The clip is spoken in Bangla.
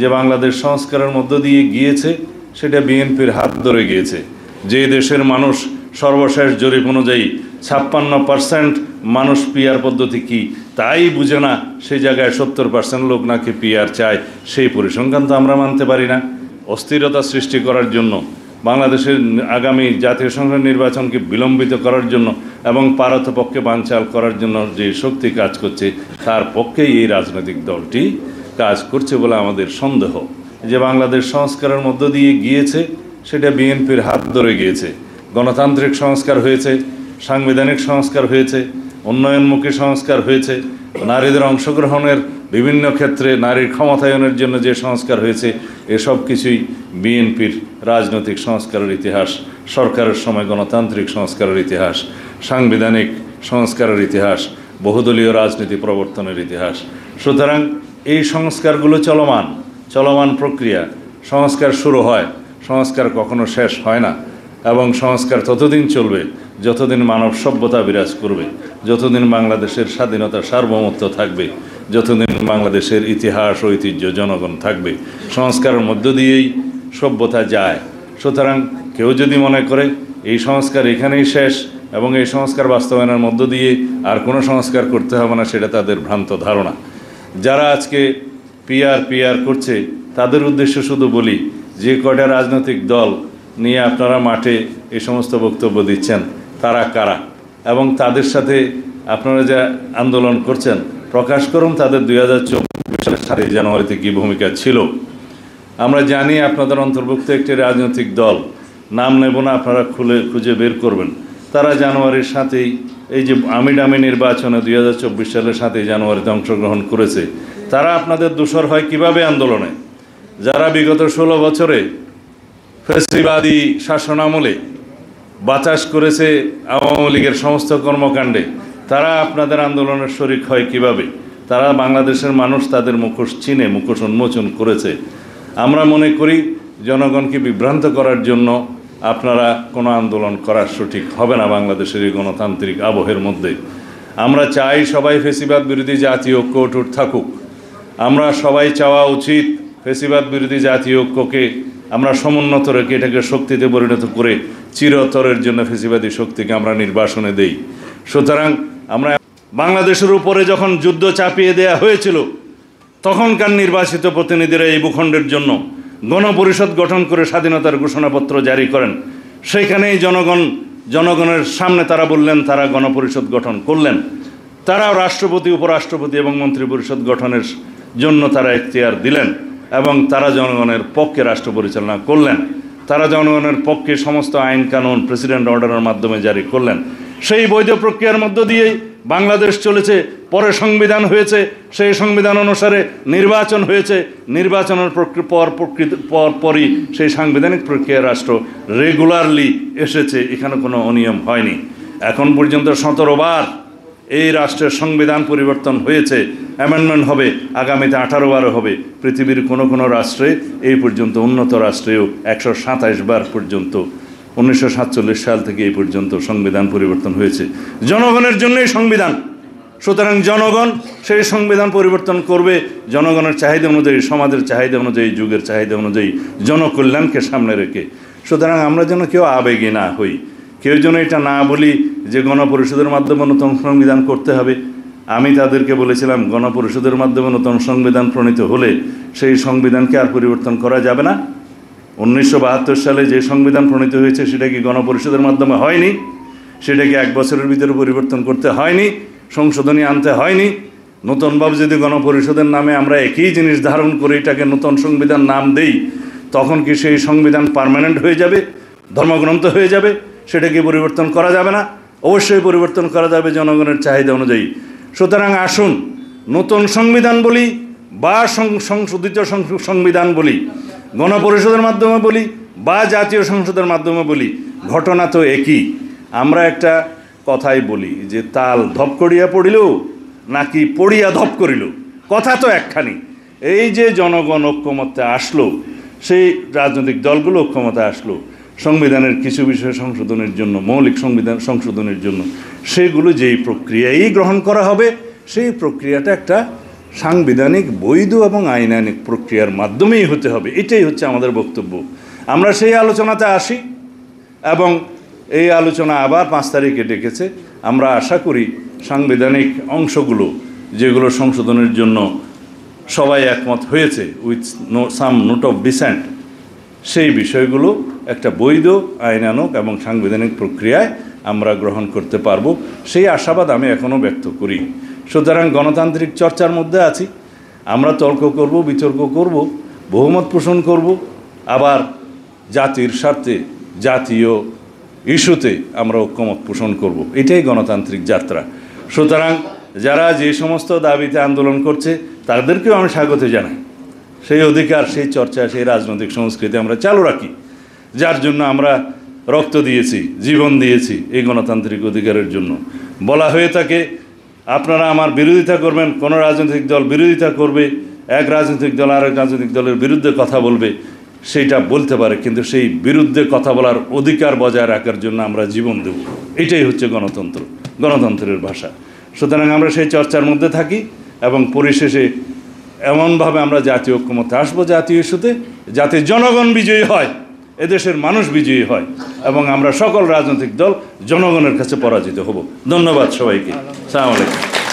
যে বাংলাদেশ সংস্কারের মধ্য দিয়ে গিয়েছে সেটা বিএনপির হাত ধরে গিয়েছে। যে দেশের মানুষ সর্বশেষ জরিপ অনুযায়ী 56% মানুষ পিআর পদ্ধতি কি তাই বুঝে না, সেই জায়গায় 70% লোক নাকি পিআর চায়, সেই পরিসংখ্যান তো আমরা মানতে পারি না। অস্থিরতা সৃষ্টি করার জন্য, বাংলাদেশের আগামী জাতীয় সংসদ নির্বাচনকে বিলম্বিত করার জন্য এবং পারতপক্ষে বানচাল করার জন্য যে শক্তি কাজ করছে তার পক্ষেই এই রাজনৈতিক দলটি কাজ করছে বলে আমাদের সন্দেহ। যে বাংলাদেশ সংস্কারের মধ্য দিয়ে গিয়েছে সেটা বিএনপির হাত ধরে গিয়েছে। গণতান্ত্রিক সংস্কার হয়েছে, সাংবিধানিক সংস্কার হয়েছে, উন্নয়নমুখী সংস্কার হয়েছে, নারীদের অংশগ্রহণের বিভিন্ন ক্ষেত্রে নারীর ক্ষমতায়নের জন্য যে সংস্কার হয়েছে, এসব কিছুই বিএনপির রাজনৈতিক সংস্কারের ইতিহাস, সরকারের সময় গণতান্ত্রিক সংস্কারের ইতিহাস, সাংবিধানিক সংস্কারের ইতিহাস, বহুদলীয় রাজনীতি প্রবর্তনের ইতিহাস। সুতরাং এই সংস্কারগুলো চলমান প্রক্রিয়া। সংস্কার শুরু হয়, সংস্কার কখনো শেষ হয় না, এবং সংস্কার ততদিন চলবে যতদিন মানব সভ্যতা বিরাজ করবে, যতদিন বাংলাদেশের স্বাধীনতা সার্বভৌমত্ব থাকবে, যতদিন বাংলাদেশের ইতিহাস ঐতিহ্য জনগণ থাকবে। সংস্কারের মধ্য দিয়েই সভ্যতা যায়। সুতরাং কেউ যদি মনে করে এই সংস্কার এখানেই শেষ এবং এই সংস্কার বাস্তবায়নের মধ্য দিয়ে আর কোনো সংস্কার করতে হবে না, সেটা তাদের ভ্রান্ত ধারণা। যারা আজকে পিআর করছে তাদের উদ্দেশ্য শুধু বলি, যে কয়টা রাজনৈতিক দল নিয়ে আপনারা মাঠে এই সমস্ত বক্তব্য দিচ্ছেন তারা কারা, এবং তাদের সাথে আপনারা যা আন্দোলন করছেন প্রকাশ করুন তাদের 2024 সালের 7 জানুয়ারিতে কী ভূমিকা ছিল। আমরা জানি আপনাদের অন্তর্ভুক্ত একটি রাজনৈতিক দল, নাম নেব না, আপনারা খুঁজে বের করবেন। তারা জানুয়ারির 7 এই যে আমিডামি নির্বাচনে 2024 সালের 7 জানুয়ারিতে অংশগ্রহণ করেছে। তারা আপনাদের দোসর হয় কিভাবে আন্দোলনে? যারা বিগত 16 বছরে ফ্যাসিবাদী শাসনামলে বাতাস করেছে আওয়ামী লীগের সমস্ত কর্মকাণ্ডে, তারা আপনাদের আন্দোলনের শরিক হয় কিভাবে? তারা বাংলাদেশের মানুষ তাদের মুখোশ চিনে মুখোশ উন্মোচন করেছে। আমরা মনে করি জনগণকে বিভ্রান্ত করার জন্য আপনারা কোনো আন্দোলন করা সঠিক হবে না বাংলাদেশের এই গণতান্ত্রিক আবহের মধ্যে। আমরা চাই সবাই ফ্যাসিবাদ বিরোধী জাতীয় ঐক্য অটুট থাকুক। আমরা সবাই চাওয়া উচিত ফ্যাসিবাদ বিরোধী জাতীয় ঐক্যকে আমরা সমুন্নত রেখে এটাকে শক্তিতে পরিণত করে চিরতরের জন্য ফ্যাসিবাদী শক্তিকে আমরা নির্বাসনে দেই। সুতরাং আমরা বাংলাদেশের উপরে যখন যুদ্ধ চাপিয়ে দেয়া হয়েছিল তখনকার নির্বাচিত প্রতিনিধিরা এই ভূখণ্ডের জন্য গণপরিষদ গঠন করে স্বাধীনতার ঘোষণাপত্র জারি করেন। সেইখানেই জনগণের সামনে তারা বললেন তারা গণপরিষদ গঠন করলেন। তারাও রাষ্ট্রপতি, উপরাষ্ট্রপতি এবং মন্ত্রিপরিষদ গঠনের জন্য তারা এখতিয়ার দিলেন এবং তারা জনগণের পক্ষে রাষ্ট্র পরিচালনা করলেন। তারা জনগণের পক্ষে সমস্ত আইন কানুন প্রেসিডেন্ট অর্ডারের মাধ্যমে জারি করলেন। সেই বৈধ প্রক্রিয়ার মধ্য দিয়েই বাংলাদেশ চলেছে। পরে সংবিধান হয়েছে, সেই সংবিধান অনুসারে নির্বাচন হয়েছে। নির্বাচনের পরই সেই সাংবিধানিক প্রক্রিয়া রাষ্ট্র রেগুলারলি এসেছে, এখানে কোনো অনিয়ম হয়নি। এখন পর্যন্ত 17 বার এই রাষ্ট্রের সংবিধান পরিবর্তন হয়েছে, অ্যামেন্ডমেন্ট হবে, আগামীতে 18 বার হবে। পৃথিবীর কোনো রাষ্ট্রে এই পর্যন্ত, উন্নত রাষ্ট্রেও 127 বার পর্যন্ত 1947 সাল থেকে এই পর্যন্ত সংবিধান পরিবর্তন হয়েছে। জনগণের জন্যই সংবিধান। সুতরাং জনগণ সেই সংবিধান পরিবর্তন করবে জনগণের চাহিদা অনুযায়ী, সমাজের চাহিদা অনুযায়ী, যুগের চাহিদা অনুযায়ী, জনকল্যাণকে সামনে রেখে। সুতরাং আমরা যেন কেউ আবেগী না হই, কেউ যেন এটা না বলি যে গণপরিষদের মাধ্যমে নতুন সংবিধান করতে হবে। আমি তাদেরকে বলেছিলাম গণপরিষদের মাধ্যমে নতুন সংবিধান প্রণীত হলে সেই সংবিধানকে আর পরিবর্তন করা যাবে না। 1972 সালে যে সংবিধান প্রণীত হয়েছে সেটা কি গণপরিষদের মাধ্যমে হয়নি? সেটা কি 1 বছরের ভিতরে পরিবর্তন করতে হয়নি? সংশোধনী আনতে হয়নি? নতুনভাবে যদি গণপরিষদের নামে আমরা একই জিনিস ধারণ করে এটাকে নতুন সংবিধান নাম দেই, তখন কি সেই সংবিধান পার্মানেন্ট হয়ে যাবে, ধর্মগ্রন্থ হয়ে যাবে? সেটা কি পরিবর্তন করা যাবে না? অবশ্যই পরিবর্তন করা যাবে জনগণের চাহিদা অনুযায়ী। সুতরাং আসুন নতুন সংবিধান বলি বা সংশোধিত সংবিধান বলি, গণপরিষদের মাধ্যমে বলি বা জাতীয় সংসদের মাধ্যমে বলি, ঘটনা তো একই। আমরা একটা কথাই বলি যে তাল ধপ করিয়া পড়িল নাকি পড়িয়া ধপ করিল, কথা তো একখানি। এই যে জনগণ ঐক্যমত্যে আসলো, সেই রাজনৈতিক দলগুলো ঐক্যমতে আসলো সংবিধানের কিছু বিষয় সংশোধনের জন্য, মৌলিক সংবিধান সংশোধনের জন্য, সেগুলো যেই প্রক্রিয়াই গ্রহণ করা হবে সেই প্রক্রিয়াটা একটা সাংবিধানিক বৈধ এবং আইনানিক প্রক্রিয়ার মাধ্যমেই হতে হবে। এটাই হচ্ছে আমাদের বক্তব্য। আমরা সেই আলোচনাতে আসি এবং এই আলোচনা আবার 5 তারিখে ডেকেছে। আমরা আশা করি সাংবিধানিক অংশগুলো যেগুলো সংশোধনের জন্য সবাই একমত হয়েছে with some note of dissent, সেই বিষয়গুলো একটা বৈধ আইনানুগ এবং সাংবিধানিক প্রক্রিয়ায় আমরা গ্রহণ করতে পারবো, সেই আশাবাদ আমি এখনও ব্যক্ত করি। সুতরাং গণতান্ত্রিক চর্চার মধ্যে আছি। আমরা তর্ক করব, বিতর্ক করব, বহুমত পোষণ করব, আবার জাতির স্বার্থে জাতীয় ইস্যুতে আমরা ঐক্যমত পোষণ করব। এটাই গণতান্ত্রিক যাত্রা। সুতরাং যারা যে সমস্ত দাবিতে আন্দোলন করছে তাদেরকেও আমি স্বাগত জানাই। সেই অধিকার, সেই চর্চা, সেই রাজনৈতিক সংস্কৃতি আমরা চালু রাখি, যার জন্য আমরা রক্ত দিয়েছি, জীবন দিয়েছি এই গণতান্ত্রিক অধিকারের জন্য। বলা হয়ে থাকে আপনারা আমার বিরোধিতা করবেন, কোনো রাজনৈতিক দল বিরোধিতা করবে, এক রাজনৈতিক দল আরেক রাজনৈতিক দলের বিরুদ্ধে কথা বলবে, সেইটা বলতে পারে, কিন্তু সেই বিরুদ্ধে কথা বলার অধিকার বজায় রাখার জন্য আমরা জীবন দেব। এটাই হচ্ছে গণতন্ত্র, গণতন্ত্রের ভাষা। সুতরাং আমরা সেই চর্চার মধ্যে থাকি এবং পরিশেষে এমনভাবে আমরা জাতীয় ঐক্যমতে আসবো জাতীয় ইস্যুতে, যাতে জনগণ বিজয়ী হয়, এদেশের মানুষ বিজয়ী হয় এবং আমরা সকল রাজনৈতিক দল জনগণের কাছে পরাজিত হব। ধন্যবাদ সবাইকে। আসসালামু আলাইকুম।